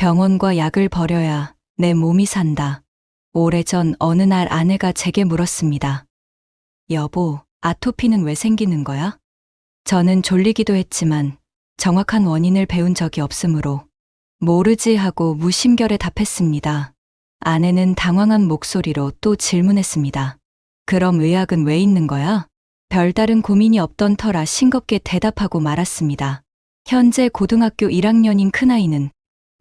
병원과 약을 버려야 내 몸이 산다. 오래전 어느 날 아내가 제게 물었습니다. 여보, 아토피는 왜 생기는 거야? 저는 졸리기도 했지만 정확한 원인을 배운 적이 없으므로 모르지 하고 무심결에 답했습니다. 아내는 당황한 목소리로 또 질문했습니다. 그럼 의학은 왜 있는 거야? 별다른 고민이 없던 터라 싱겁게 대답하고 말았습니다. 현재 고등학교 1학년인 큰아이는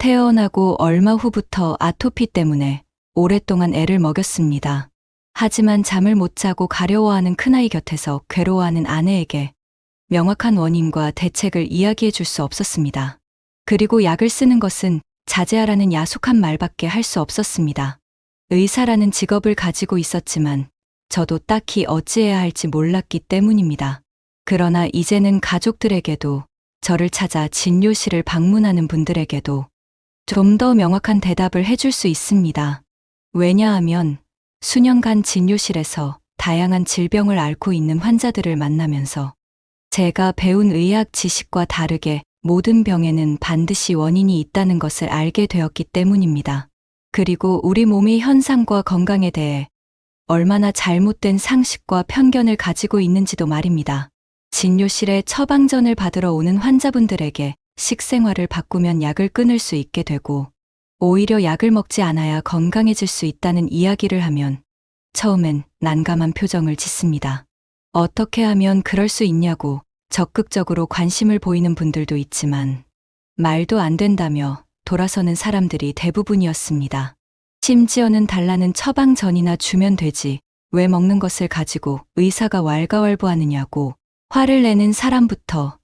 태어나고 얼마 후부터 아토피 때문에 오랫동안 애를 먹였습니다. 하지만 잠을 못 자고 가려워하는 큰아이 곁에서 괴로워하는 아내에게 명확한 원인과 대책을 이야기해 줄 수 없었습니다. 그리고 약을 쓰는 것은 자제하라는 야속한 말밖에 할 수 없었습니다. 의사라는 직업을 가지고 있었지만 저도 딱히 어찌해야 할지 몰랐기 때문입니다. 그러나 이제는 가족들에게도 저를 찾아 진료실을 방문하는 분들에게도 좀 더 명확한 대답을 해줄 수 있습니다. 왜냐하면 수년간 진료실에서 다양한 질병을 앓고 있는 환자들을 만나면서 제가 배운 의학 지식과 다르게 모든 병에는 반드시 원인이 있다는 것을 알게 되었기 때문입니다. 그리고 우리 몸의 현상과 건강에 대해 얼마나 잘못된 상식과 편견을 가지고 있는지도 말입니다. 진료실에 처방전을 받으러 오는 환자분들에게 식생활을 바꾸면 약을 끊을 수 있게 되고 오히려 약을 먹지 않아야 건강해질 수 있다는 이야기를 하면 처음엔 난감한 표정을 짓습니다. 어떻게 하면 그럴 수 있냐고 적극적으로 관심을 보이는 분들도 있지만 말도 안 된다며 돌아서는 사람들이 대부분이었습니다. 심지어는 달라는 처방전이나 주면 되지 왜 먹는 것을 가지고 의사가 왈가왈부하느냐고 화를 내는 사람부터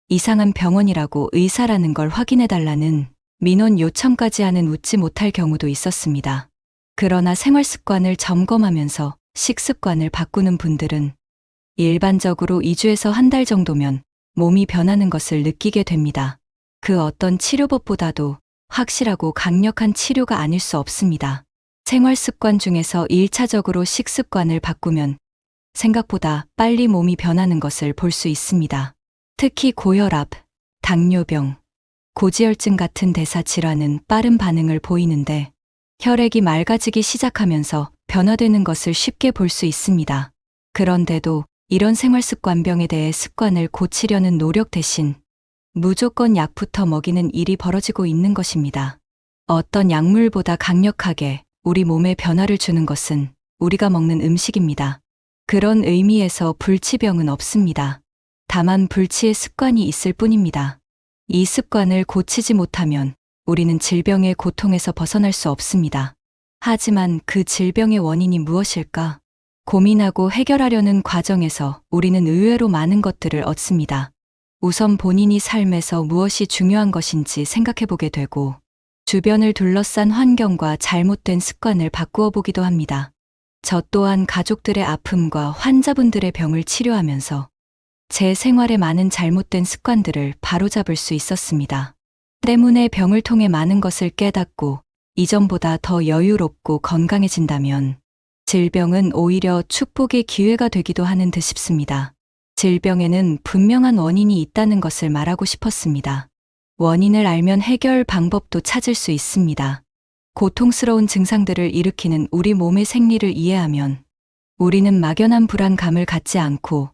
이상한 병원이라고 의사라는 걸 확인해달라는 민원 요청까지 하는 웃지 못할 경우도 있었습니다. 그러나 생활 습관을 점검하면서 식습관을 바꾸는 분들은 일반적으로 2주에서 한 달 정도면 몸이 변하는 것을 느끼게 됩니다. 그 어떤 치료법보다도 확실하고 강력한 치료가 아닐 수 없습니다. 생활 습관 중에서 1차적으로 식습관을 바꾸면 생각보다 빨리 몸이 변하는 것을 볼 수 있습니다. 특히 고혈압, 당뇨병, 고지혈증 같은 대사 질환은 빠른 반응을 보이는데 혈액이 맑아지기 시작하면서 변화되는 것을 쉽게 볼 수 있습니다. 그런데도 이런 생활습관병에 대해 습관을 고치려는 노력 대신 무조건 약부터 먹이는 일이 벌어지고 있는 것입니다. 어떤 약물보다 강력하게 우리 몸에 변화를 주는 것은 우리가 먹는 음식입니다. 그런 의미에서 불치병은 없습니다. 다만 불치의 습관이 있을 뿐입니다. 이 습관을 고치지 못하면 우리는 질병의 고통에서 벗어날 수 없습니다. 하지만 그 질병의 원인이 무엇일까? 고민하고 해결하려는 과정에서 우리는 의외로 많은 것들을 얻습니다. 우선 본인이 삶에서 무엇이 중요한 것인지 생각해보게 되고 주변을 둘러싼 환경과 잘못된 습관을 바꾸어 보기도 합니다. 저 또한 가족들의 아픔과 환자분들의 병을 치료하면서 제 생활에 많은 잘못된 습관들을 바로잡을 수 있었습니다. 때문에 병을 통해 많은 것을 깨닫고 이전보다 더 여유롭고 건강해진다면 질병은 오히려 축복의 기회가 되기도 하는 듯 싶습니다. 질병에는 분명한 원인이 있다는 것을 말하고 싶었습니다. 원인을 알면 해결 방법도 찾을 수 있습니다. 고통스러운 증상들을 일으키는 우리 몸의 생리를 이해하면 우리는 막연한 불안감을 갖지 않고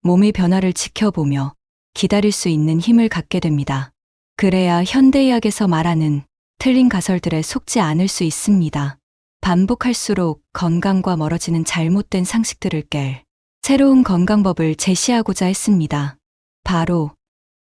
몸의 변화를 지켜보며 기다릴 수 있는 힘을 갖게 됩니다. 그래야 현대의학에서 말하는 틀린 가설들에 속지 않을 수 있습니다. 반복할수록 건강과 멀어지는 잘못된 상식들을 깰 새로운 건강법을 제시하고자 했습니다. 바로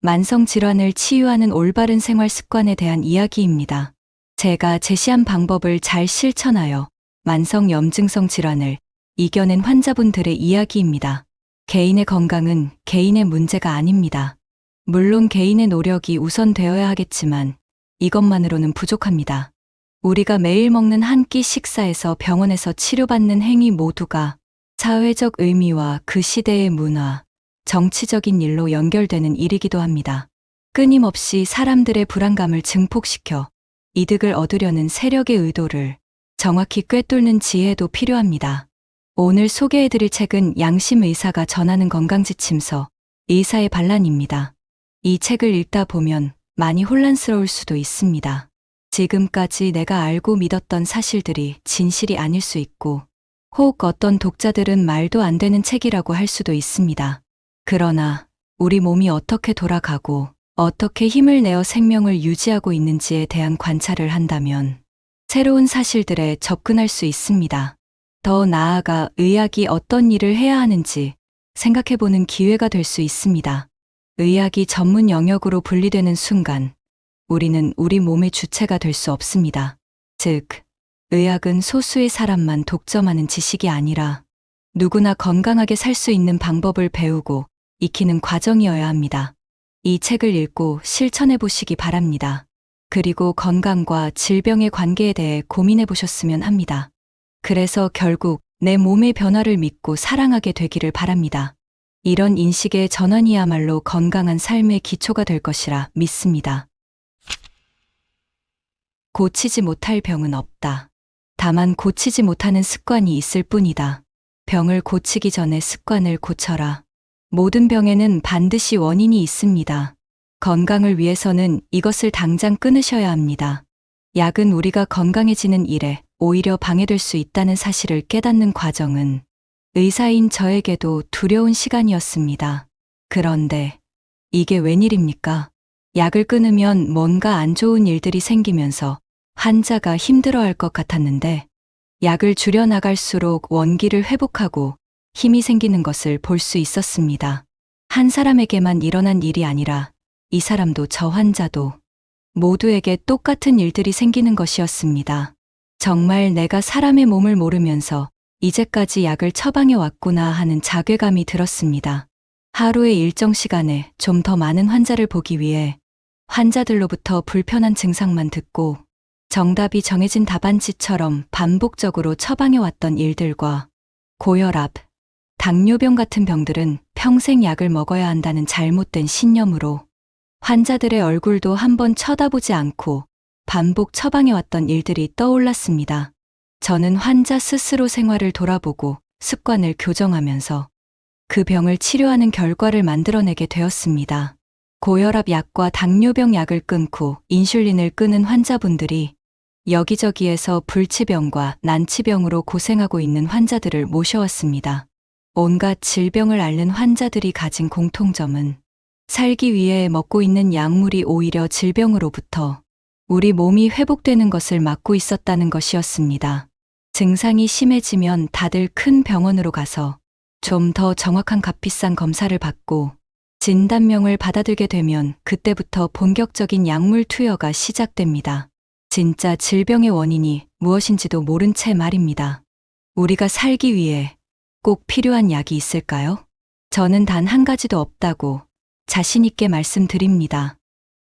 만성질환을 치유하는 올바른 생활 습관에 대한 이야기입니다. 제가 제시한 방법을 잘 실천하여 만성 염증성 질환을 이겨낸 환자분들의 이야기입니다. 개인의 건강은 개인의 문제가 아닙니다. 물론 개인의 노력이 우선되어야 하겠지만 이것만으로는 부족합니다. 우리가 매일 먹는 한 끼 식사에서 병원에서 치료받는 행위 모두가 사회적 의미와 그 시대의 문화, 정치적인 일로 연결되는 일이기도 합니다. 끊임없이 사람들의 불안감을 증폭시켜 이득을 얻으려는 세력의 의도를 정확히 꿰뚫는 지혜도 필요합니다. 오늘 소개해드릴 책은 양심 의사가 전하는 건강지침서, 의사의 반란입니다. 이 책을 읽다 보면 많이 혼란스러울 수도 있습니다. 지금까지 내가 알고 믿었던 사실들이 진실이 아닐 수 있고, 혹 어떤 독자들은 말도 안 되는 책이라고 할 수도 있습니다. 그러나 우리 몸이 어떻게 돌아가고 어떻게 힘을 내어 생명을 유지하고 있는지에 대한 관찰을 한다면 새로운 사실들에 접근할 수 있습니다. 더 나아가 의학이 어떤 일을 해야 하는지 생각해보는 기회가 될 수 있습니다. 의학이 전문 영역으로 분리되는 순간 우리는 우리 몸의 주체가 될 수 없습니다. 즉, 의학은 소수의 사람만 독점하는 지식이 아니라 누구나 건강하게 살 수 있는 방법을 배우고 익히는 과정이어야 합니다. 이 책을 읽고 실천해 보시기 바랍니다. 그리고 건강과 질병의 관계에 대해 고민해 보셨으면 합니다. 그래서 결국 내 몸의 변화를 믿고 사랑하게 되기를 바랍니다. 이런 인식의 전환이야말로 건강한 삶의 기초가 될 것이라 믿습니다. 고치지 못할 병은 없다. 다만 고치지 못하는 습관이 있을 뿐이다. 병을 고치기 전에 습관을 고쳐라. 모든 병에는 반드시 원인이 있습니다. 건강을 위해서는 이것을 당장 끊으셔야 합니다. 약은 우리가 건강해지는 일에 오히려 방해될 수 있다는 사실을 깨닫는 과정은 의사인 저에게도 두려운 시간이었습니다. 그런데 이게 웬일입니까? 약을 끊으면 뭔가 안 좋은 일들이 생기면서 환자가 힘들어할 것 같았는데 약을 줄여나갈수록 원기를 회복하고 힘이 생기는 것을 볼 수 있었습니다. 한 사람에게만 일어난 일이 아니라 이 사람도 저 환자도 모두에게 똑같은 일들이 생기는 것이었습니다. 정말 내가 사람의 몸을 모르면서 이제까지 약을 처방해 왔구나 하는 자괴감이 들었습니다. 하루의 일정 시간에 좀 더 많은 환자를 보기 위해 환자들로부터 불편한 증상만 듣고 정답이 정해진 답안지처럼 반복적으로 처방해 왔던 일들과 고혈압, 당뇨병 같은 병들은 평생 약을 먹어야 한다는 잘못된 신념으로 환자들의 얼굴도 한번 쳐다보지 않고 반복 처방해 왔던 일들이 떠올랐습니다. 저는 환자 스스로 생활을 돌아보고 습관을 교정하면서 그 병을 치료하는 결과를 만들어내게 되었습니다. 고혈압 약과 당뇨병 약을 끊고 인슐린을 끊은 환자분들이 여기저기에서 불치병과 난치병으로 고생하고 있는 환자들을 모셔왔습니다. 온갖 질병을 앓는 환자들이 가진 공통점은 살기 위해 먹고 있는 약물이 오히려 질병으로부터 우리 몸이 회복되는 것을 막고 있었다는 것이었습니다. 증상이 심해지면 다들 큰 병원으로 가서 좀 더 정확한 값비싼 검사를 받고 진단명을 받아들게 되면 그때부터 본격적인 약물 투여가 시작됩니다. 진짜 질병의 원인이 무엇인지도 모른 채 말입니다. 우리가 살기 위해 꼭 필요한 약이 있을까요? 저는 단 한 가지도 없다고 자신 있게 말씀드립니다.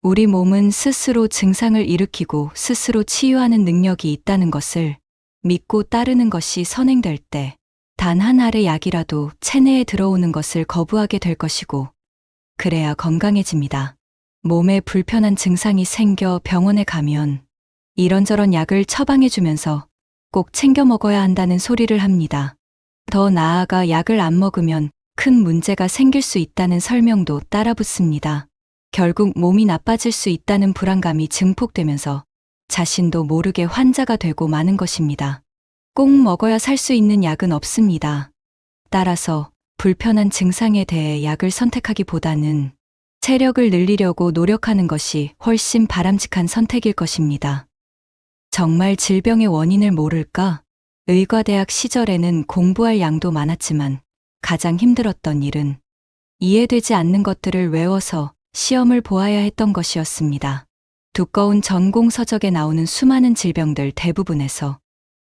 우리 몸은 스스로 증상을 일으키고 스스로 치유하는 능력이 있다는 것을 믿고 따르는 것이 선행될 때 단 한 알의 약이라도 체내에 들어오는 것을 거부하게 될 것이고 그래야 건강해집니다. 몸에 불편한 증상이 생겨 병원에 가면 이런저런 약을 처방해주면서 꼭 챙겨 먹어야 한다는 소리를 합니다. 더 나아가 약을 안 먹으면 큰 문제가 생길 수 있다는 설명도 따라 붙습니다. 결국 몸이 나빠질 수 있다는 불안감이 증폭되면서 자신도 모르게 환자가 되고 마는 것입니다. 꼭 먹어야 살 수 있는 약은 없습니다. 따라서 불편한 증상에 대해 약을 선택하기보다는 체력을 늘리려고 노력하는 것이 훨씬 바람직한 선택일 것입니다. 정말 질병의 원인을 모를까? 의과대학 시절에는 공부할 양도 많았지만 가장 힘들었던 일은 이해되지 않는 것들을 외워서 시험을 보아야 했던 것이었습니다. 두꺼운 전공 서적에 나오는 수많은 질병들 대부분에서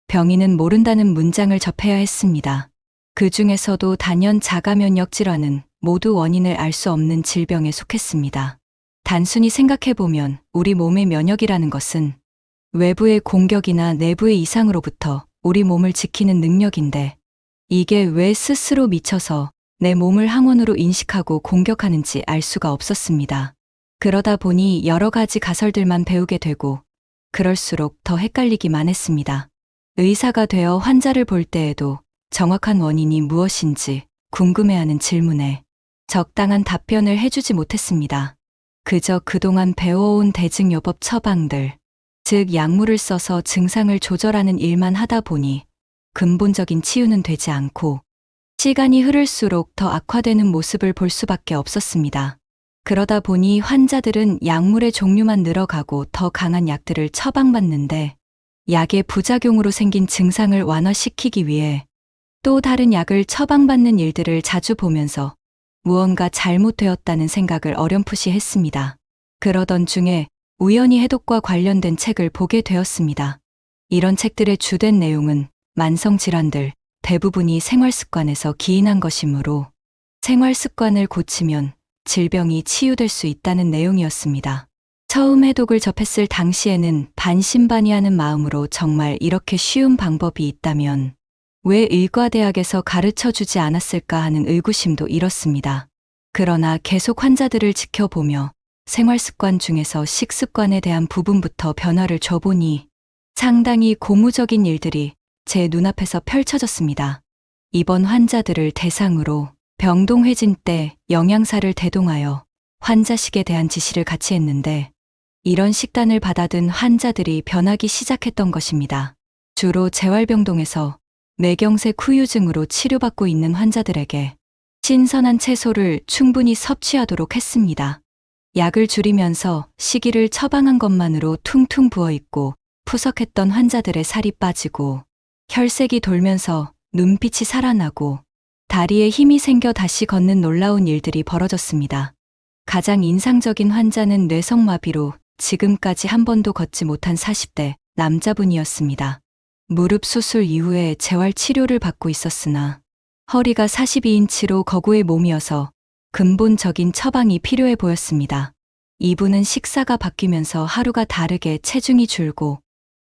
병인은 모른다는 문장을 접해야 했습니다. 그 중에서도 단연 자가면역 질환은 모두 원인을 알 수 없는 질병에 속했습니다. 단순히 생각해보면 우리 몸의 면역이라는 것은 외부의 공격이나 내부의 이상으로부터 우리 몸을 지키는 능력인데 이게 왜 스스로 미쳐서 내 몸을 항원으로 인식하고 공격하는지 알 수가 없었습니다. 그러다 보니 여러 가지 가설들만 배우게 되고 그럴수록 더 헷갈리기만 했습니다. 의사가 되어 환자를 볼 때에도 정확한 원인이 무엇인지 궁금해하는 질문에 적당한 답변을 해주지 못했습니다. 그저 그동안 배워온 대증요법 처방들, 즉 약물을 써서 증상을 조절하는 일만 하다 보니 근본적인 치유는 되지 않고 시간이 흐를수록 더 악화되는 모습을 볼 수밖에 없었습니다. 그러다 보니 환자들은 약물의 종류만 늘어가고 더 강한 약들을 처방받는데 약의 부작용으로 생긴 증상을 완화시키기 위해 또 다른 약을 처방받는 일들을 자주 보면서 무언가 잘못되었다는 생각을 어렴풋이 했습니다. 그러던 중에 우연히 해독과 관련된 책을 보게 되었습니다. 이런 책들의 주된 내용은 만성질환들 대부분이 생활습관에서 기인한 것이므로 생활습관을 고치면 질병이 치유될 수 있다는 내용이었습니다. 처음 해독을 접했을 당시에는 반신반의하는 마음으로 정말 이렇게 쉬운 방법이 있다면 왜 의과대학에서 가르쳐 주지 않았을까 하는 의구심도 일었습니다. 그러나 계속 환자들을 지켜보며 생활습관 중에서 식습관에 대한 부분부터 변화를 줘보니 상당히 고무적인 일들이 제 눈앞에서 펼쳐졌습니다. 입원 환자들을 대상으로 병동회진 때 영양사를 대동하여 환자식에 대한 지시를 같이 했는데 이런 식단을 받아든 환자들이 변하기 시작했던 것입니다. 주로 재활병동에서 뇌경색 후유증으로 치료받고 있는 환자들에게 신선한 채소를 충분히 섭취하도록 했습니다. 약을 줄이면서 시기를 처방한 것만으로 퉁퉁 부어있고 푸석했던 환자들의 살이 빠지고 혈색이 돌면서 눈빛이 살아나고 다리에 힘이 생겨 다시 걷는 놀라운 일들이 벌어졌습니다. 가장 인상적인 환자는 뇌성마비로 지금까지 한 번도 걷지 못한 40대 남자분이었습니다. 무릎 수술 이후에 재활 치료를 받고 있었으나 허리가 42인치로 거구의 몸이어서 근본적인 처방이 필요해 보였습니다. 이분은 식사가 바뀌면서 하루가 다르게 체중이 줄고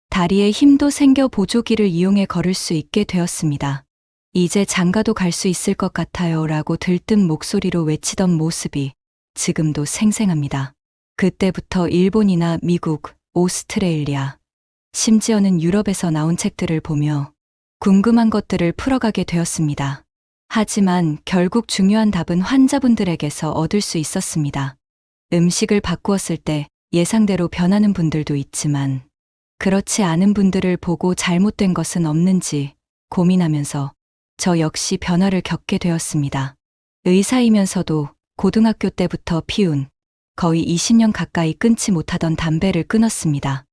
다리에 힘도 생겨 보조기를 이용해 걸을 수 있게 되었습니다. 이제 장가도 갈 수 있을 것 같아요 라고 들뜬 목소리로 외치던 모습이 지금도 생생합니다. 그때부터 일본이나 미국, 오스트레일리아, 심지어는 유럽에서 나온 책들을 보며 궁금한 것들을 풀어가게 되었습니다. 하지만 결국 중요한 답은 환자분들에게서 얻을 수 있었습니다. 음식을 바꾸었을 때 예상대로 변하는 분들도 있지만 그렇지 않은 분들을 보고 잘못된 것은 없는지 고민하면서 저 역시 변화를 겪게 되었습니다. 의사이면서도 고등학교 때부터 피운 거의 20년 가까이 끊지 못하던 담배를 끊었습니다.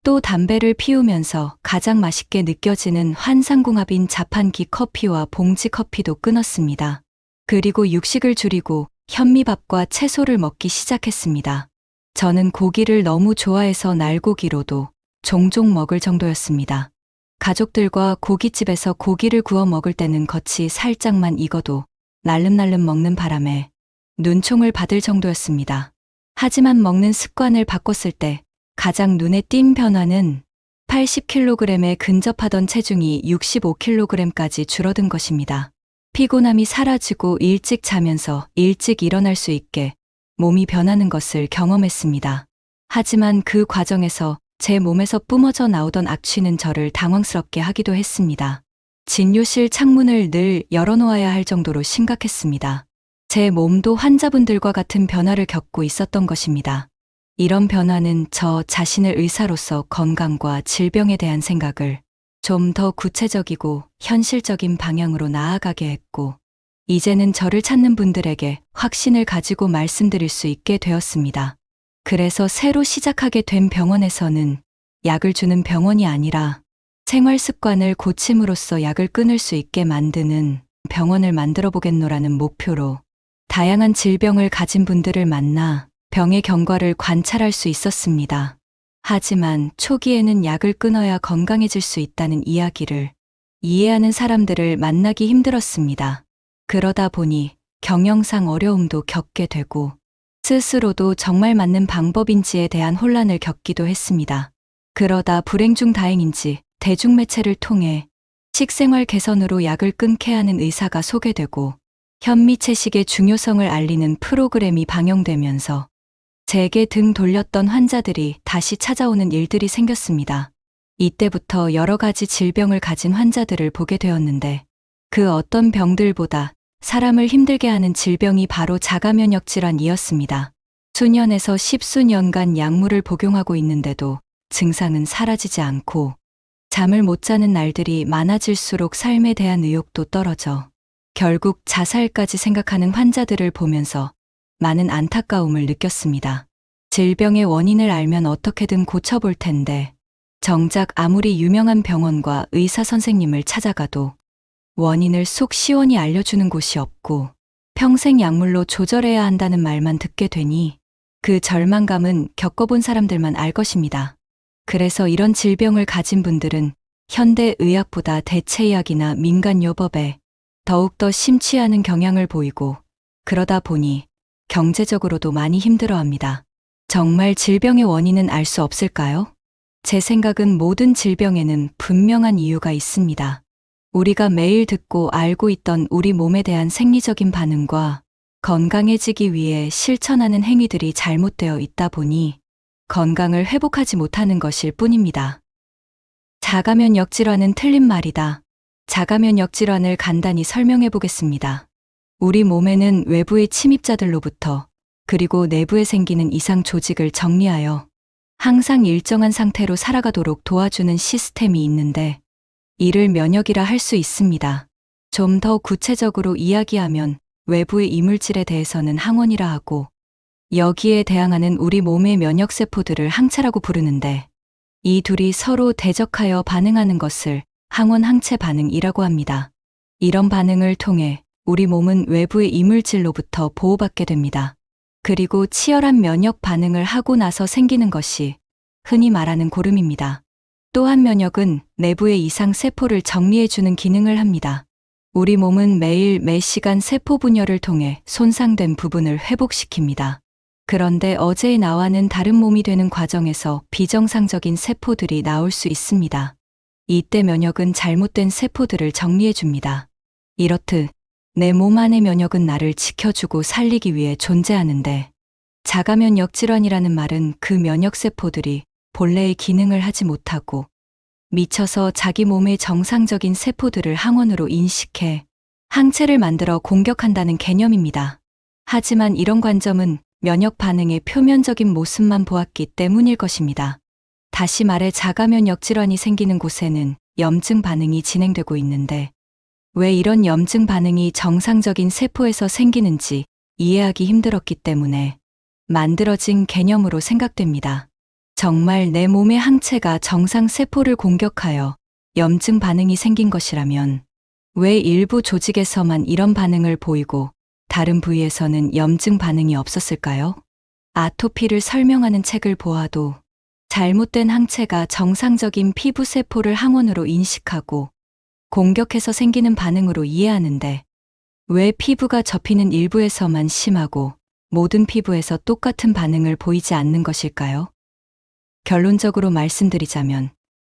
또 담배를 피우면서 가장 맛있게 느껴지는 환상궁합인 자판기 커피와 봉지 커피도 끊었습니다. 그리고 육식을 줄이고 현미밥과 채소를 먹기 시작했습니다. 저는 고기를 너무 좋아해서 날고기로도 종종 먹을 정도였습니다. 가족들과 고깃집에서 고기를 구워 먹을 때는 겉이 살짝만 익어도 날름날름 먹는 바람에 눈총을 받을 정도였습니다. 하지만 먹는 습관을 바꿨을 때 가장 눈에 띈 변화는 80kg에 근접하던 체중이 65kg까지 줄어든 것입니다. 피곤함이 사라지고 일찍 자면서 일찍 일어날 수 있게 몸이 변하는 것을 경험했습니다. 하지만 그 과정에서 제 몸에서 뿜어져 나오던 악취는 저를 당황스럽게 하기도 했습니다. 진료실 창문을 늘 열어놓아야 할 정도로 심각했습니다. 제 몸도 환자분들과 같은 변화를 겪고 있었던 것입니다. 이런 변화는 저 자신을 의사로서 건강과 질병에 대한 생각을 좀 더 구체적이고 현실적인 방향으로 나아가게 했고, 이제는 저를 찾는 분들에게 확신을 가지고 말씀드릴 수 있게 되었습니다. 그래서 새로 시작하게 된 병원에서는 약을 주는 병원이 아니라 생활 습관을 고침으로써 약을 끊을 수 있게 만드는 병원을 만들어 보겠노라는 목표로 다양한 질병을 가진 분들을 만나 병의 경과를 관찰할 수 있었습니다. 하지만 초기에는 약을 끊어야 건강해질 수 있다는 이야기를 이해하는 사람들을 만나기 힘들었습니다. 그러다 보니 경영상 어려움도 겪게 되고 스스로도 정말 맞는 방법인지에 대한 혼란을 겪기도 했습니다. 그러다 불행 중 다행인지 대중매체를 통해 식생활 개선으로 약을 끊게 하는 의사가 소개되고 현미채식의 중요성을 알리는 프로그램이 방영되면서 제게 등 돌렸던 환자들이 다시 찾아오는 일들이 생겼습니다. 이때부터 여러 가지 질병을 가진 환자들을 보게 되었는데 그 어떤 병들보다 사람을 힘들게 하는 질병이 바로 자가면역 질환이었습니다. 수년에서 십수년간 약물을 복용하고 있는데도 증상은 사라지지 않고 잠을 못 자는 날들이 많아질수록 삶에 대한 의욕도 떨어져 결국 자살까지 생각하는 환자들을 보면서 많은 안타까움을 느꼈습니다. 질병의 원인을 알면 어떻게든 고쳐볼 텐데 정작 아무리 유명한 병원과 의사 선생님을 찾아가도 원인을 속 시원히 알려주는 곳이 없고 평생 약물로 조절해야 한다는 말만 듣게 되니 그 절망감은 겪어본 사람들만 알 것입니다. 그래서 이런 질병을 가진 분들은 현대의학보다 대체의학이나 민간요법에 더욱더 심취하는 경향을 보이고 그러다 보니 경제적으로도 많이 힘들어합니다. 정말 질병의 원인은 알 수 없을까요? 제 생각은 모든 질병에는 분명한 이유가 있습니다. 우리가 매일 듣고 알고 있던 우리 몸에 대한 생리적인 반응과 건강해지기 위해 실천하는 행위들이 잘못되어 있다 보니 건강을 회복하지 못하는 것일 뿐입니다. 자가면역 질환은 틀린 말이다. 자가면역 질환을 간단히 설명해 보겠습니다. 우리 몸에는 외부의 침입자들로부터 그리고 내부에 생기는 이상 조직을 정리하여 항상 일정한 상태로 살아가도록 도와주는 시스템이 있는데 이를 면역이라 할 수 있습니다. 좀 더 구체적으로 이야기하면 외부의 이물질에 대해서는 항원이라 하고 여기에 대항하는 우리 몸의 면역세포들을 항체라고 부르는데 이 둘이 서로 대적하여 반응하는 것을 항원 항체 반응이라고 합니다. 이런 반응을 통해 우리 몸은 외부의 이물질로부터 보호받게 됩니다. 그리고 치열한 면역 반응을 하고 나서 생기는 것이 흔히 말하는 고름입니다. 또한 면역은 내부의 이상 세포를 정리해주는 기능을 합니다. 우리 몸은 매일 매 시간 세포 분열을 통해 손상된 부분을 회복시킵니다. 그런데 어제의 나와는 다른 몸이 되는 과정에서 비정상적인 세포들이 나올 수 있습니다. 이때 면역은 잘못된 세포들을 정리해줍니다. 이렇듯 내 몸 안의 면역은 나를 지켜주고 살리기 위해 존재하는데 자가면역 질환이라는 말은 그 면역세포들이 본래의 기능을 하지 못하고 미쳐서 자기 몸의 정상적인 세포들을 항원으로 인식해 항체를 만들어 공격한다는 개념입니다. 하지만 이런 관점은 면역 반응의 표면적인 모습만 보았기 때문일 것입니다. 다시 말해 자가면역 질환이 생기는 곳에는 염증 반응이 진행되고 있는데 왜 이런 염증 반응이 정상적인 세포에서 생기는지 이해하기 힘들었기 때문에 만들어진 개념으로 생각됩니다. 정말 내 몸의 항체가 정상 세포를 공격하여 염증 반응이 생긴 것이라면 왜 일부 조직에서만 이런 반응을 보이고 다른 부위에서는 염증 반응이 없었을까요? 아토피를 설명하는 책을 보아도 잘못된 항체가 정상적인 피부 세포를 항원으로 인식하고 공격해서 생기는 반응으로 이해하는데 왜 피부가 접히는 일부에서만 심하고 모든 피부에서 똑같은 반응을 보이지 않는 것일까요? 결론적으로 말씀드리자면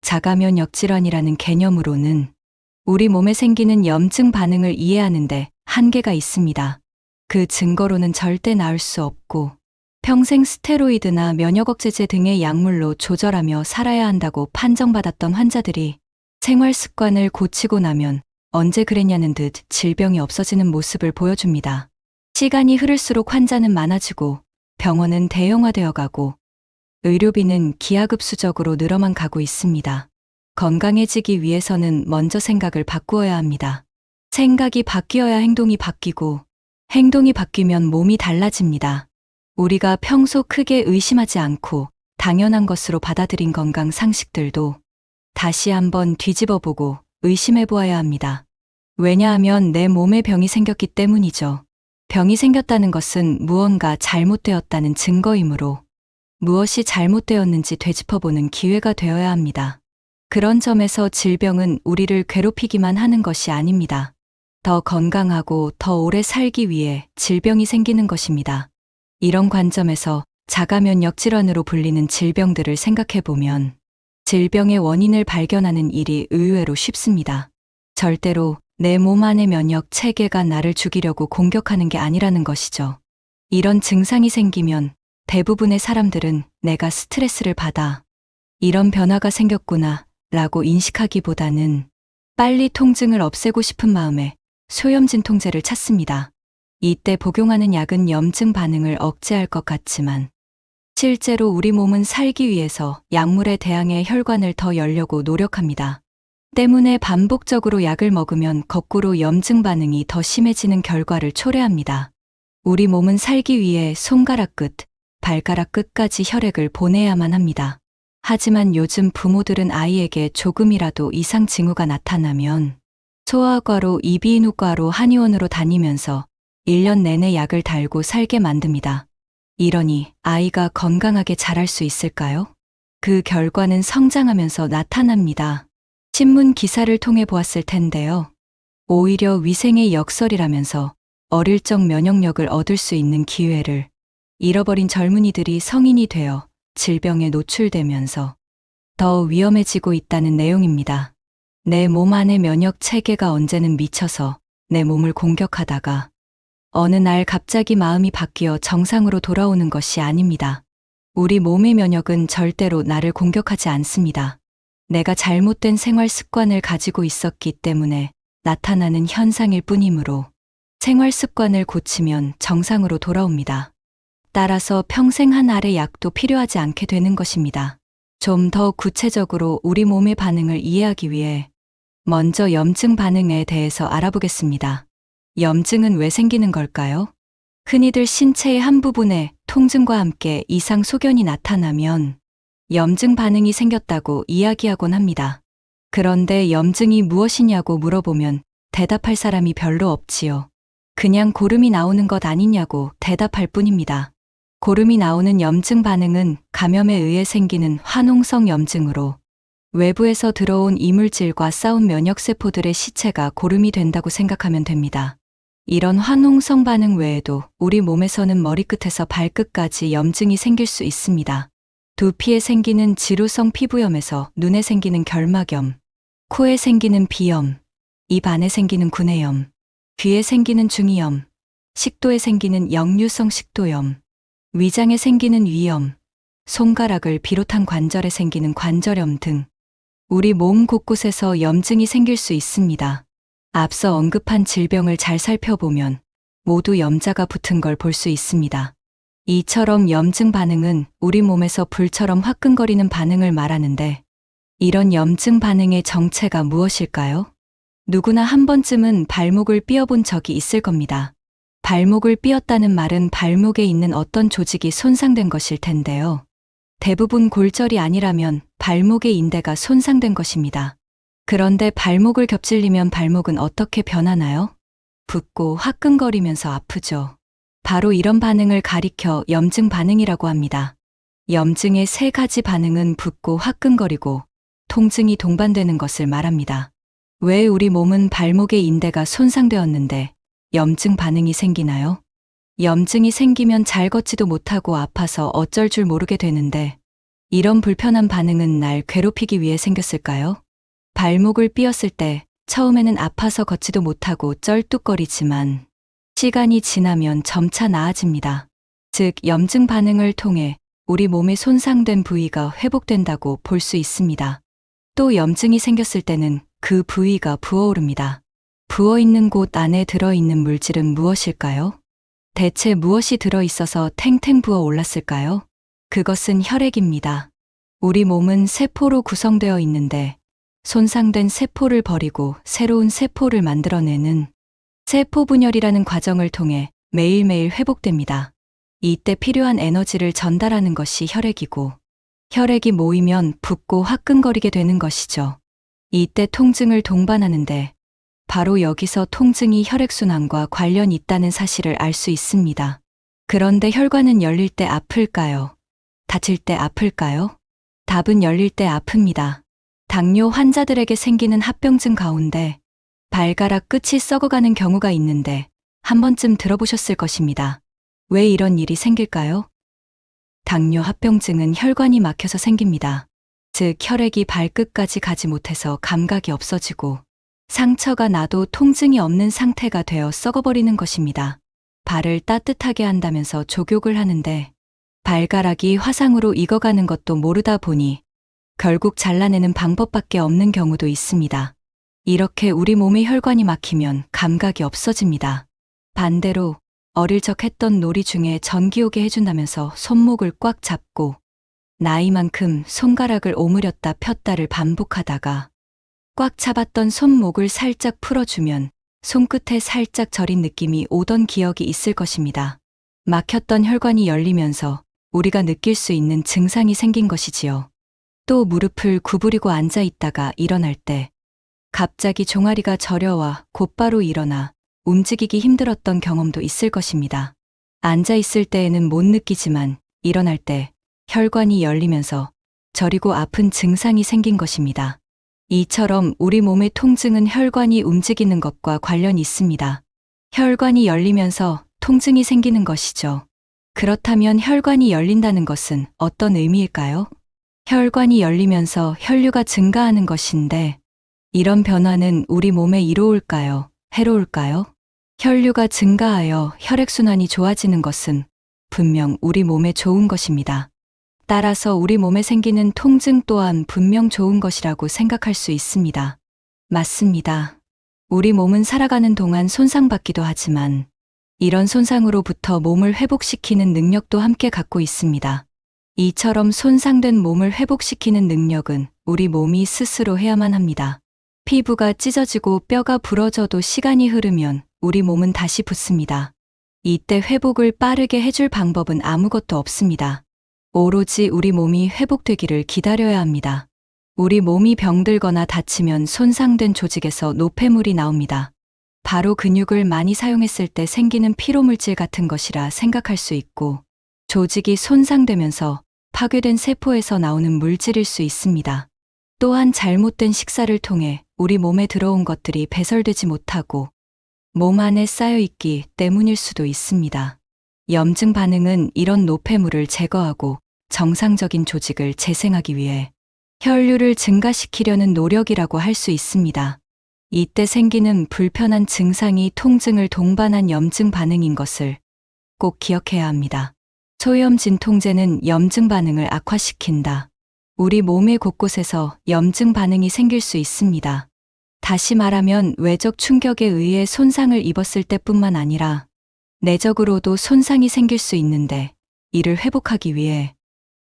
자가면역 질환이라는 개념으로는 우리 몸에 생기는 염증 반응을 이해하는데 한계가 있습니다. 그 증거로는 절대 나을 수 없고 평생 스테로이드나 면역억제제 등의 약물로 조절하며 살아야 한다고 판정받았던 환자들이 생활 습관을 고치고 나면 언제 그랬냐는 듯 질병이 없어지는 모습을 보여줍니다. 시간이 흐를수록 환자는 많아지고 병원은 대형화되어 가고 의료비는 기하급수적으로 늘어만 가고 있습니다. 건강해지기 위해서는 먼저 생각을 바꾸어야 합니다. 생각이 바뀌어야 행동이 바뀌고 행동이 바뀌면 몸이 달라집니다. 우리가 평소 크게 의심하지 않고 당연한 것으로 받아들인 건강 상식들도 다시 한번 뒤집어보고 의심해 보아야 합니다. 왜냐하면 내 몸에 병이 생겼기 때문이죠. 병이 생겼다는 것은 무언가 잘못되었다는 증거이므로 무엇이 잘못되었는지 되짚어보는 기회가 되어야 합니다. 그런 점에서 질병은 우리를 괴롭히기만 하는 것이 아닙니다. 더 건강하고 더 오래 살기 위해 질병이 생기는 것입니다. 이런 관점에서 자가면역 질환으로 불리는 질병들을 생각해보면 질병의 원인을 발견하는 일이 의외로 쉽습니다. 절대로 내 몸 안의 면역 체계가 나를 죽이려고 공격하는 게 아니라는 것이죠. 이런 증상이 생기면 대부분의 사람들은 내가 스트레스를 받아 이런 변화가 생겼구나 라고 인식하기보다는 빨리 통증을 없애고 싶은 마음에 소염진 통제를 찾습니다. 이때 복용하는 약은 염증 반응을 억제할 것 같지만 실제로 우리 몸은 살기 위해서 약물에 대항해 혈관을 더 열려고 노력합니다. 때문에 반복적으로 약을 먹으면 거꾸로 염증 반응이 더 심해지는 결과를 초래합니다. 우리 몸은 살기 위해 손가락 끝, 발가락 끝까지 혈액을 보내야만 합니다. 하지만 요즘 부모들은 아이에게 조금이라도 이상 징후가 나타나면 소아과로 이비인후과로 한의원으로 다니면서 1년 내내 약을 달고 살게 만듭니다. 이러니 아이가 건강하게 자랄 수 있을까요? 그 결과는 성장하면서 나타납니다. 신문 기사를 통해 보았을 텐데요. 오히려 위생의 역설이라면서 어릴 적 면역력을 얻을 수 있는 기회를 잃어버린 젊은이들이 성인이 되어 질병에 노출되면서 더 위험해지고 있다는 내용입니다. 내 몸 안의 면역 체계가 언제는 미쳐서 내 몸을 공격하다가 어느 날 갑자기 마음이 바뀌어 정상으로 돌아오는 것이 아닙니다. 우리 몸의 면역은 절대로 나를 공격하지 않습니다. 내가 잘못된 생활 습관을 가지고 있었기 때문에 나타나는 현상일 뿐이므로 생활 습관을 고치면 정상으로 돌아옵니다. 따라서 평생 한 알의 약도 필요하지 않게 되는 것입니다. 좀 더 구체적으로 우리 몸의 반응을 이해하기 위해 먼저 염증 반응에 대해서 알아보겠습니다. 염증은 왜 생기는 걸까요? 흔히들 신체의 한 부분에 통증과 함께 이상 소견이 나타나면 염증 반응이 생겼다고 이야기하곤 합니다. 그런데 염증이 무엇이냐고 물어보면 대답할 사람이 별로 없지요. 그냥 고름이 나오는 것 아니냐고 대답할 뿐입니다. 고름이 나오는 염증 반응은 감염에 의해 생기는 화농성 염증으로 외부에서 들어온 이물질과 싸운 면역세포들의 시체가 고름이 된다고 생각하면 됩니다. 이런 화농성 반응 외에도 우리 몸에서는 머리끝에서 발끝까지 염증이 생길 수 있습니다. 두피에 생기는 지루성 피부염에서 눈에 생기는 결막염, 코에 생기는 비염, 입 안에 생기는 구내염, 귀에 생기는 중이염, 식도에 생기는 역류성 식도염, 위장에 생기는 위염, 손가락을 비롯한 관절에 생기는 관절염 등 우리 몸 곳곳에서 염증이 생길 수 있습니다. 앞서 언급한 질병을 잘 살펴보면 모두 염자가 붙은 걸 볼 수 있습니다. 이처럼 염증 반응은 우리 몸에서 불처럼 화끈거리는 반응을 말하는데 이런 염증 반응의 정체가 무엇일까요? 누구나 한 번쯤은 발목을 삐어본 적이 있을 겁니다. 발목을 삐었다는 말은 발목에 있는 어떤 조직이 손상된 것일 텐데요. 대부분 골절이 아니라면 발목의 인대가 손상된 것입니다. 그런데 발목을 겹질리면 발목은 어떻게 변하나요? 붓고 화끈거리면서 아프죠. 바로 이런 반응을 가리켜 염증 반응이라고 합니다. 염증의 세 가지 반응은 붓고 화끈거리고 통증이 동반되는 것을 말합니다. 왜 우리 몸은 발목의 인대가 손상되었는데 염증 반응이 생기나요? 염증이 생기면 잘 걷지도 못하고 아파서 어쩔 줄 모르게 되는데 이런 불편한 반응은 날 괴롭히기 위해 생겼을까요? 발목을 삐었을 때 처음에는 아파서 걷지도 못하고 쩔뚝거리지만 시간이 지나면 점차 나아집니다. 즉, 염증 반응을 통해 우리 몸의 손상된 부위가 회복된다고 볼 수 있습니다. 또 염증이 생겼을 때는 그 부위가 부어오릅니다. 부어있는 곳 안에 들어있는 물질은 무엇일까요? 대체 무엇이 들어있어서 탱탱 부어 올랐을까요? 그것은 혈액입니다. 우리 몸은 세포로 구성되어 있는데 손상된 세포를 버리고 새로운 세포를 만들어내는 세포분열이라는 과정을 통해 매일매일 회복됩니다. 이때 필요한 에너지를 전달하는 것이 혈액이고 혈액이 모이면 붓고 화끈거리게 되는 것이죠. 이때 통증을 동반하는데 바로 여기서 통증이 혈액순환과 관련이 있다는 사실을 알 수 있습니다. 그런데 혈관은 열릴 때 아플까요? 닫힐 때 아플까요? 답은 열릴 때 아픕니다. 당뇨 환자들에게 생기는 합병증 가운데 발가락 끝이 썩어가는 경우가 있는데 한 번쯤 들어보셨을 것입니다. 왜 이런 일이 생길까요? 당뇨 합병증은 혈관이 막혀서 생깁니다. 즉, 혈액이 발끝까지 가지 못해서 감각이 없어지고 상처가 나도 통증이 없는 상태가 되어 썩어버리는 것입니다. 발을 따뜻하게 한다면서 족욕을 하는데 발가락이 화상으로 익어가는 것도 모르다 보니 결국 잘라내는 방법밖에 없는 경우도 있습니다. 이렇게 우리 몸의 혈관이 막히면 감각이 없어집니다. 반대로 어릴 적 했던 놀이 중에 전기 오게 해준다면서 손목을 꽉 잡고 나이만큼 손가락을 오므렸다 폈다를 반복하다가 꽉 잡았던 손목을 살짝 풀어주면 손끝에 살짝 저린 느낌이 오던 기억이 있을 것입니다. 막혔던 혈관이 열리면서 우리가 느낄 수 있는 증상이 생긴 것이지요. 또 무릎을 구부리고 앉아 있다가 일어날 때 갑자기 종아리가 저려와 곧바로 일어나 움직이기 힘들었던 경험도 있을 것입니다. 앉아 있을 때에는 못 느끼지만 일어날 때 혈관이 열리면서 저리고 아픈 증상이 생긴 것입니다. 이처럼 우리 몸의 통증은 혈관이 움직이는 것과 관련이 있습니다. 혈관이 열리면서 통증이 생기는 것이죠. 그렇다면 혈관이 열린다는 것은 어떤 의미일까요? 혈관이 열리면서 혈류가 증가하는 것인데 이런 변화는 우리 몸에 이로울까요? 해로울까요? 혈류가 증가하여 혈액순환이 좋아지는 것은 분명 우리 몸에 좋은 것입니다. 따라서 우리 몸에 생기는 통증 또한 분명 좋은 것이라고 생각할 수 있습니다. 맞습니다. 우리 몸은 살아가는 동안 손상받기도 하지만 이런 손상으로부터 몸을 회복시키는 능력도 함께 갖고 있습니다. 이처럼 손상된 몸을 회복시키는 능력은 우리 몸이 스스로 해야만 합니다. 피부가 찢어지고 뼈가 부러져도 시간이 흐르면 우리 몸은 다시 붙습니다. 이때 회복을 빠르게 해줄 방법은 아무것도 없습니다. 오로지 우리 몸이 회복되기를 기다려야 합니다. 우리 몸이 병들거나 다치면 손상된 조직에서 노폐물이 나옵니다. 바로 근육을 많이 사용했을 때 생기는 피로물질 같은 것이라 생각할 수 있고 조직이 손상되면서 파괴된 세포에서 나오는 물질일 수 있습니다. 또한 잘못된 식사를 통해 우리 몸에 들어온 것들이 배설되지 못하고 몸 안에 쌓여있기 때문일 수도 있습니다. 염증 반응은 이런 노폐물을 제거하고 정상적인 조직을 재생하기 위해 혈류를 증가시키려는 노력이라고 할 수 있습니다. 이때 생기는 불편한 증상이 통증을 동반한 염증 반응인 것을 꼭 기억해야 합니다. 소염 진통제는 염증 반응을 악화시킨다. 우리 몸의 곳곳에서 염증 반응이 생길 수 있습니다. 다시 말하면 외적 충격에 의해 손상을 입었을 때뿐만 아니라 내적으로도 손상이 생길 수 있는데 이를 회복하기 위해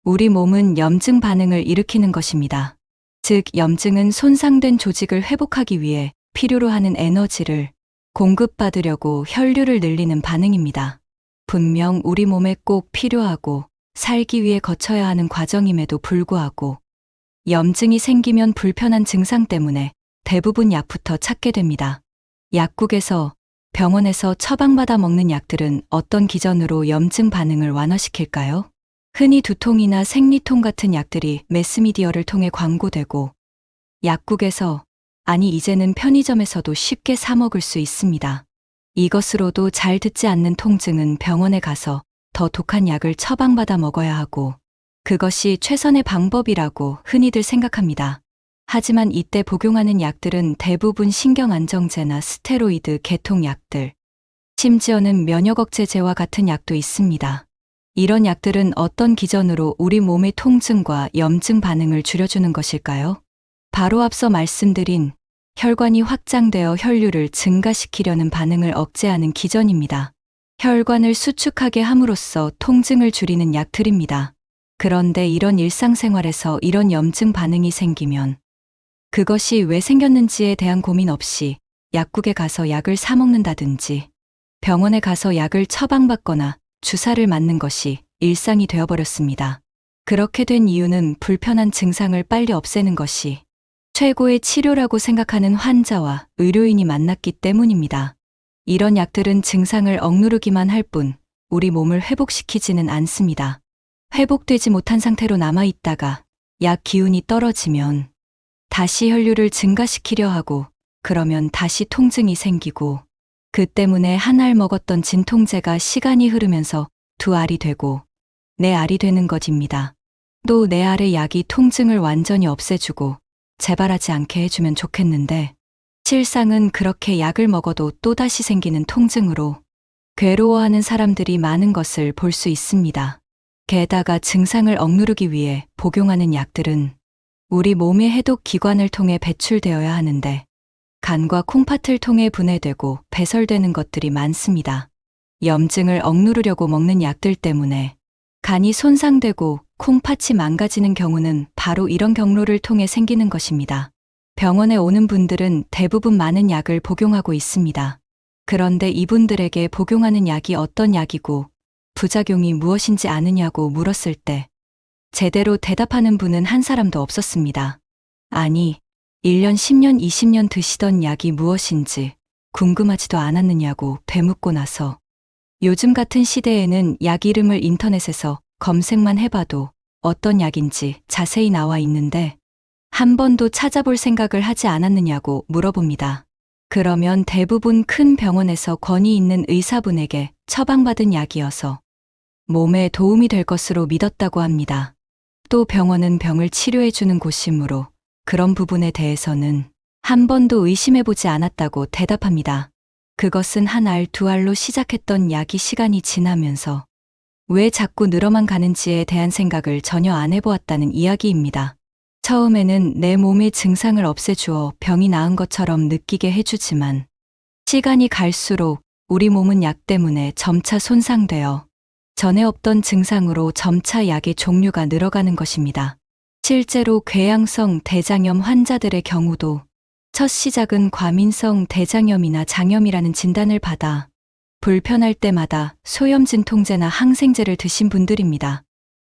우리 몸은 염증 반응을 일으키는 것입니다. 즉, 염증은 손상된 조직을 회복하기 위해 필요로 하는 에너지를 공급받으려고 혈류를 늘리는 반응입니다. 분명 우리 몸에 꼭 필요하고 살기 위해 거쳐야 하는 과정임에도 불구하고 염증이 생기면 불편한 증상 때문에 대부분 약부터 찾게 됩니다. 약국에서, 병원에서 처방받아 먹는 약들은 어떤 기전으로 염증 반응을 완화시킬까요? 흔히 두통이나 생리통 같은 약들이 매스미디어를 통해 광고되고 약국에서, 아니 이제는 편의점에서도 쉽게 사 먹을 수 있습니다. 이것으로도 잘 듣지 않는 통증은 병원에 가서 더 독한 약을 처방받아 먹어야 하고 그것이 최선의 방법이라고 흔히들 생각합니다. 하지만 이때 복용하는 약들은 대부분 신경안정제나 스테로이드 계통약들, 심지어는 면역억제제와 같은 약도 있습니다. 이런 약들은 어떤 기전으로 우리 몸의 통증과 염증 반응을 줄여주는 것일까요? 바로 앞서 말씀드린 혈관이 확장되어 혈류를 증가시키려는 반응을 억제하는 기전입니다. 혈관을 수축하게 함으로써 통증을 줄이는 약들입니다. 그런데 이런 일상생활에서 이런 염증 반응이 생기면 그것이 왜 생겼는지에 대한 고민 없이 약국에 가서 약을 사 먹는다든지 병원에 가서 약을 처방받거나 주사를 맞는 것이 일상이 되어버렸습니다. 그렇게 된 이유는 불편한 증상을 빨리 없애는 것이 최고의 치료라고 생각하는 환자와 의료인이 만났기 때문입니다. 이런 약들은 증상을 억누르기만 할 뿐 우리 몸을 회복시키지는 않습니다. 회복되지 못한 상태로 남아있다가 약 기운이 떨어지면 다시 혈류를 증가시키려 하고 그러면 다시 통증이 생기고 그 때문에 한 알 먹었던 진통제가 시간이 흐르면서 두 알이 되고 네 알이 되는 것입니다. 또 네 알의 약이 통증을 완전히 없애주고 재발하지 않게 해주면 좋겠는데 실상은 그렇게 약을 먹어도 또다시 생기는 통증으로 괴로워하는 사람들이 많은 것을 볼 수 있습니다. 게다가 증상을 억누르기 위해 복용하는 약들은 우리 몸의 해독 기관을 통해 배출되어야 하는데 간과 콩팥을 통해 분해되고 배설되는 것들이 많습니다. 염증을 억누르려고 먹는 약들 때문에 간이 손상되고 콩팥이 망가지는 경우는 바로 이런 경로를 통해 생기는 것입니다. 병원에 오는 분들은 대부분 많은 약을 복용하고 있습니다. 그런데 이분들에게 복용하는 약이 어떤 약이고 부작용이 무엇인지 아느냐고 물었을 때 제대로 대답하는 분은 한 사람도 없었습니다. 아니, 1년, 10년, 20년 드시던 약이 무엇인지 궁금하지도 않았느냐고 되묻고 나서 요즘 같은 시대에는 약 이름을 인터넷에서 검색만 해봐도 어떤 약인지 자세히 나와 있는데 한 번도 찾아볼 생각을 하지 않았느냐고 물어봅니다. 그러면 대부분 큰 병원에서 권위 있는 의사분에게 처방받은 약이어서 몸에 도움이 될 것으로 믿었다고 합니다. 또 병원은 병을 치료해주는 곳이므로 그런 부분에 대해서는 한 번도 의심해보지 않았다고 대답합니다. 그것은 한 알, 두 알로 시작했던 약이 시간이 지나면서 왜 자꾸 늘어만 가는지에 대한 생각을 전혀 안 해보았다는 이야기입니다. 처음에는 내 몸의 증상을 없애주어 병이 나은 것처럼 느끼게 해주지만 시간이 갈수록 우리 몸은 약 때문에 점차 손상되어 전에 없던 증상으로 점차 약의 종류가 늘어가는 것입니다. 실제로 궤양성 대장염 환자들의 경우도 첫 시작은 과민성 대장염이나 장염이라는 진단을 받아 불편할 때마다 소염진통제나 항생제를 드신 분들입니다.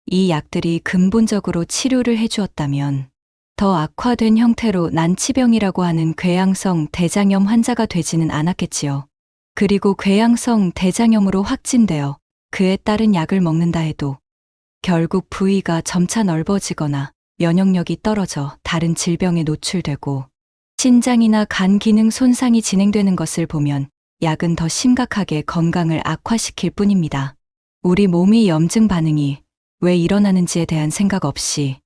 이 약들이 근본적으로 치료를 해주었다면 더 악화된 형태로 난치병이라고 하는 궤양성 대장염 환자가 되지는 않았겠지요. 그리고 궤양성 대장염으로 확진되어 그에 따른 약을 먹는다 해도 결국 부위가 점차 넓어지거나 면역력이 떨어져 다른 질병에 노출되고 신장이나 간 기능 손상이 진행되는 것을 보면 약은 더 심각하게 건강을 악화시킬 뿐입니다. 우리 몸의 염증 반응이 왜 일어나는지에 대한 생각 없이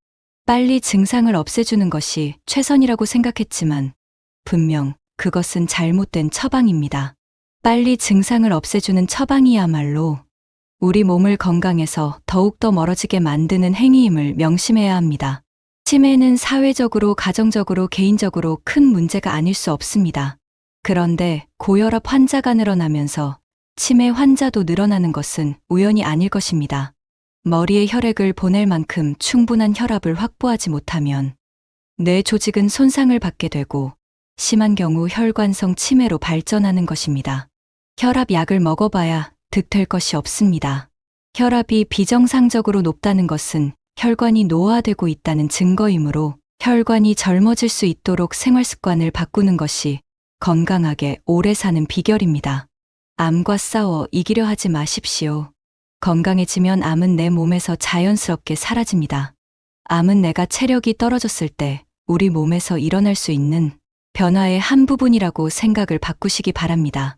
빨리 증상을 없애주는 것이 최선이라고 생각했지만 분명 그것은 잘못된 처방입니다. 빨리 증상을 없애주는 처방이야말로 우리 몸을 건강에서 더욱더 멀어지게 만드는 행위임을 명심해야 합니다. 치매는 사회적으로, 가정적으로, 개인적으로 큰 문제가 아닐 수 없습니다. 그런데 고혈압 환자가 늘어나면서 치매 환자도 늘어나는 것은 우연이 아닐 것입니다. 머리에 혈액을 보낼 만큼 충분한 혈압을 확보하지 못하면 뇌 조직은 손상을 받게 되고 심한 경우 혈관성 치매로 발전하는 것입니다. 혈압 약을 먹어봐야 득될 것이 없습니다. 혈압이 비정상적으로 높다는 것은 혈관이 노화되고 있다는 증거이므로 혈관이 젊어질 수 있도록 생활 습관을 바꾸는 것이 건강하게 오래 사는 비결입니다. 암과 싸워 이기려 하지 마십시오. 건강해지면 암은 내 몸에서 자연스럽게 사라집니다. 암은 내가 체력이 떨어졌을 때 우리 몸에서 일어날 수 있는 변화의 한 부분이라고 생각을 바꾸시기 바랍니다.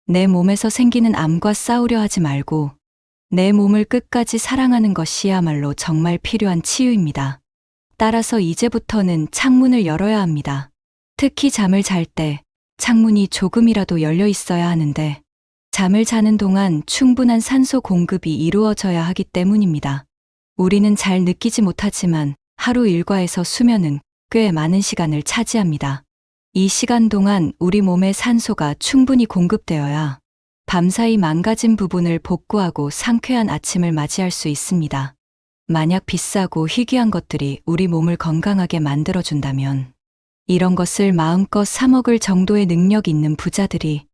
내 몸에서 생기는 암과 싸우려 하지 말고 내 몸을 끝까지 사랑하는 것이야말로 정말 필요한 치유입니다. 따라서 이제부터는 창문을 열어야 합니다. 특히 잠을 잘 때 창문이 조금이라도 열려 있어야 하는데 잠을 자는 동안 충분한 산소 공급이 이루어져야 하기 때문입니다. 우리는 잘 느끼지 못하지만 하루 일과에서 수면은 꽤 많은 시간을 차지합니다. 이 시간 동안 우리 몸에 산소가 충분히 공급되어야 밤사이 망가진 부분을 복구하고 상쾌한 아침을 맞이할 수 있습니다. 만약 비싸고 희귀한 것들이 우리 몸을 건강하게 만들어준다면 이런 것을 마음껏 사 먹을 정도의 능력 있는 부자들이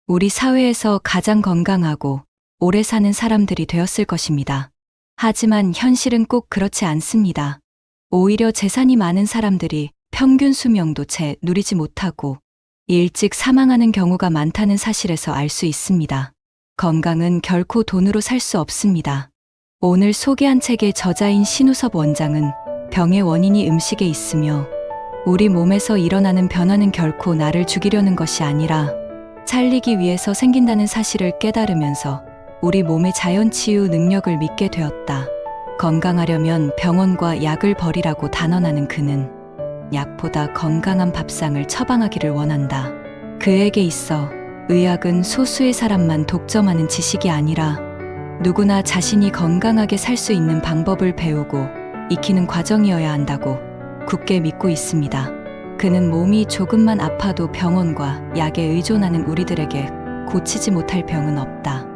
우리 사회에서 가장 건강하고 오래 사는 사람들이 되었을 것입니다. 하지만 현실은 꼭 그렇지 않습니다. 오히려 재산이 많은 사람들이 평균 수명도 채 누리지 못하고 일찍 사망하는 경우가 많다는 사실에서 알 수 있습니다. 건강은 결코 돈으로 살 수 없습니다. 오늘 소개한 책의 저자인 신우섭 원장은 병의 원인이 음식에 있으며 우리 몸에서 일어나는 변화는 결코 나를 죽이려는 것이 아니라 살리기 위해서 생긴다는 사실을 깨달으면서 우리 몸의 자연치유 능력을 믿게 되었다. 건강하려면 병원과 약을 버리라고 단언하는 그는 약보다 건강한 밥상을 처방하기를 원한다. 그에게 있어 의학은 소수의 사람만 독점하는 지식이 아니라 누구나 자신이 건강하게 살 수 있는 방법을 배우고 익히는 과정이어야 한다고 굳게 믿고 있습니다. 그는 몸이 조금만 아파도 병원과 약에 의존하는 우리들에게 고치지 못할 병은 없다.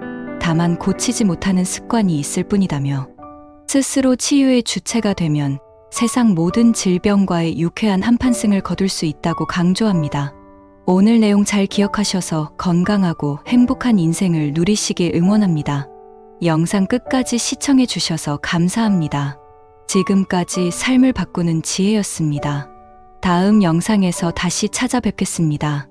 다만 고치지 못하는 습관이 있을 뿐이다며 스스로 치유의 주체가 되면 세상 모든 질병과의 유쾌한 한판승을 거둘 수 있다고 강조합니다. 오늘 내용 잘 기억하셔서 건강하고 행복한 인생을 누리시길 응원합니다. 영상 끝까지 시청해 주셔서 감사합니다. 지금까지 삶을 바꾸는 지혜였습니다. 다음 영상에서 다시 찾아뵙겠습니다.